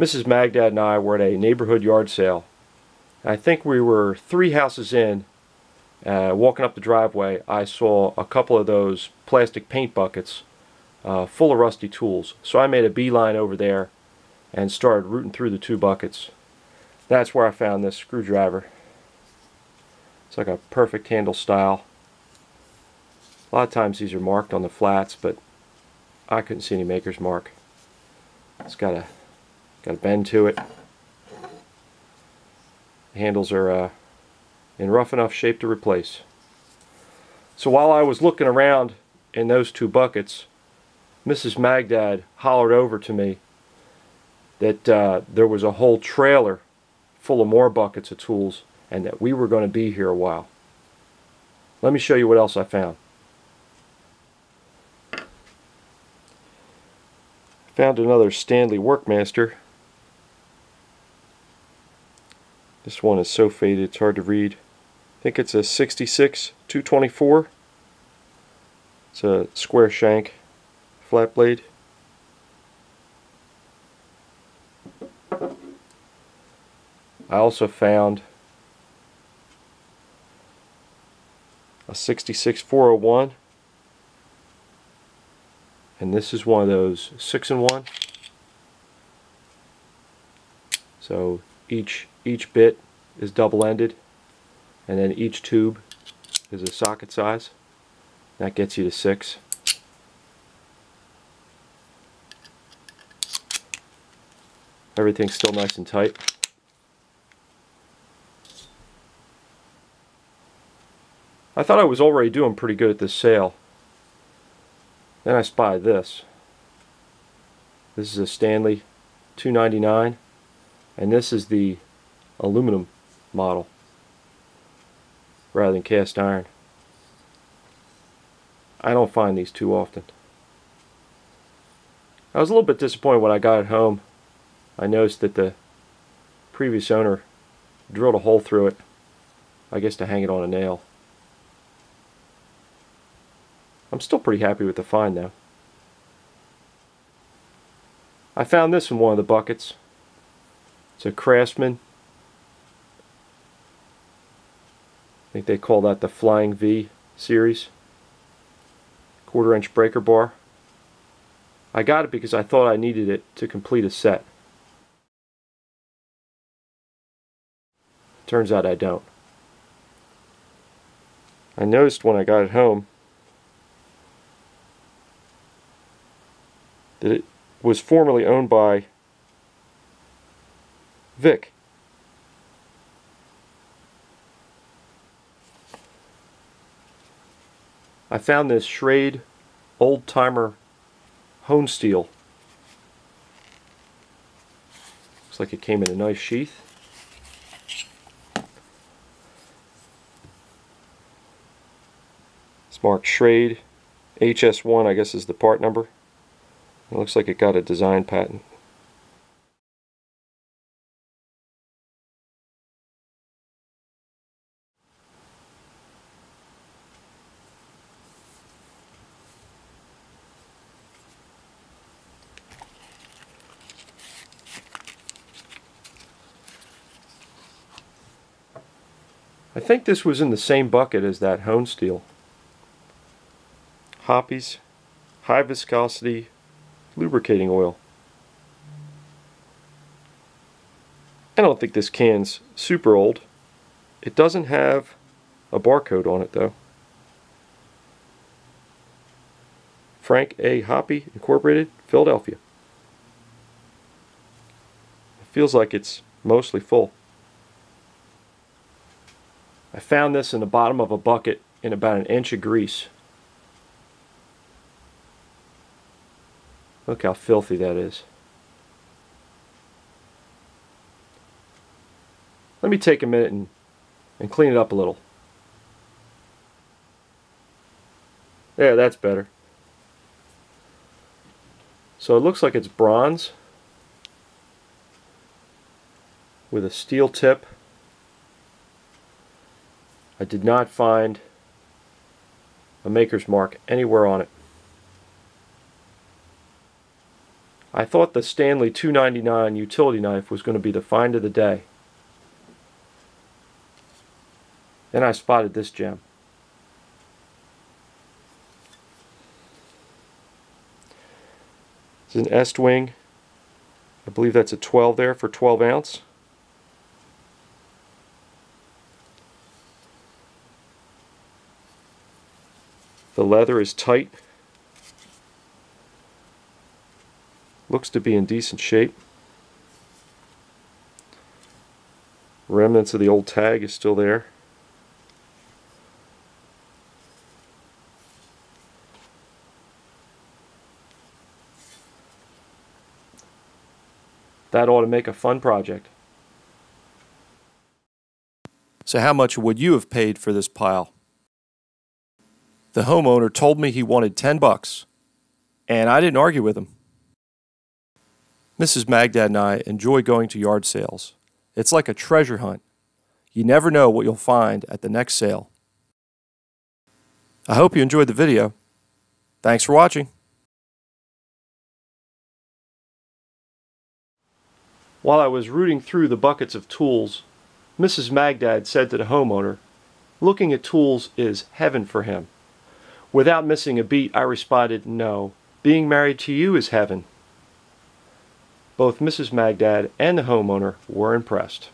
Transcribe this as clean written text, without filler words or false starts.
Mrs. Magdad and I were at a neighborhood yard sale. I think we were 3 houses in. Walking up the driveway, I saw a couple of those plastic paint buckets full of rusty tools. So I made a beeline over there and started rooting through the 2 buckets. That's where I found this screwdriver. It's like a perfect handle style. A lot of times these are marked on the flats, but I couldn't see any maker's mark. It's got a bend to it. The handles are in rough enough shape to replace. So while I was looking around in those 2 buckets, Mrs. Magdad hollered over to me that there was a whole trailer full of more buckets of tools and that we were going to be here a while. Let me show you what else I found. Found another Stanley workmaster. This one is so faded it's hard to read. I think it's a 66-224. It's a square shank flat blade. I also found a 66-401, and this is one of those 6-in-1. So each bit is double-ended, and then each tube is a socket size. That gets you to 6. Everything's still nice and tight. I thought I was already doing pretty good at this sale. Then I spied this. This is a Stanley 299, and this is the aluminum model rather than cast iron. I don't find these too often. I was a little bit disappointed when I got it home. I noticed that the previous owner drilled a hole through it, I guess to hang it on a nail. I'm still pretty happy with the find though. I found this in one of the buckets. It's a Craftsman. I think they call that the Flying V series. 1/4-inch breaker bar. I got it because I thought I needed it to complete a set. Turns out I don't. I noticed when I got it home that it was formerly owned by Vic. I found this Schrade old timer hone steel. Looks like it came in a nice sheath. It's marked Schrade HS1, I guess is the part number. It looks like it got a design patent. I think this was in the same bucket as that hone steel. Hoppies, high viscosity lubricating oil. I don't think this can's super old. It doesn't have a barcode on it though. Frank A. Hoppy Incorporated, Philadelphia. It feels like it's mostly full. I found this in the bottom of a bucket in about 1 inch of grease. Look how filthy that is. Let me take a minute and clean it up a little. There, that's better. So it looks like it's bronze with a steel tip. I did not find a maker's mark anywhere on it. I thought the Stanley $2.99 utility knife was going to be the find of the day. Then I spotted this gem. It's an Est-wing. I believe that's a 12 there for 12 ounce. The leather is tight. Looks to be in decent shape. Remnants of the old tag is still there. That ought to make a fun project. So how much would you have paid for this pile? The homeowner told me he wanted $10, and I didn't argue with him. Mrs. Magdad and I enjoy going to yard sales. It's like a treasure hunt. You never know what you'll find at the next sale. I hope you enjoyed the video. Thanks for watching. While I was rooting through the buckets of tools, Mrs. Magdad said to the homeowner, "Looking at tools is heaven for him." Without missing a beat, I responded, "No, being married to you is heaven." Both Mrs. Magdad and the homeowner were impressed.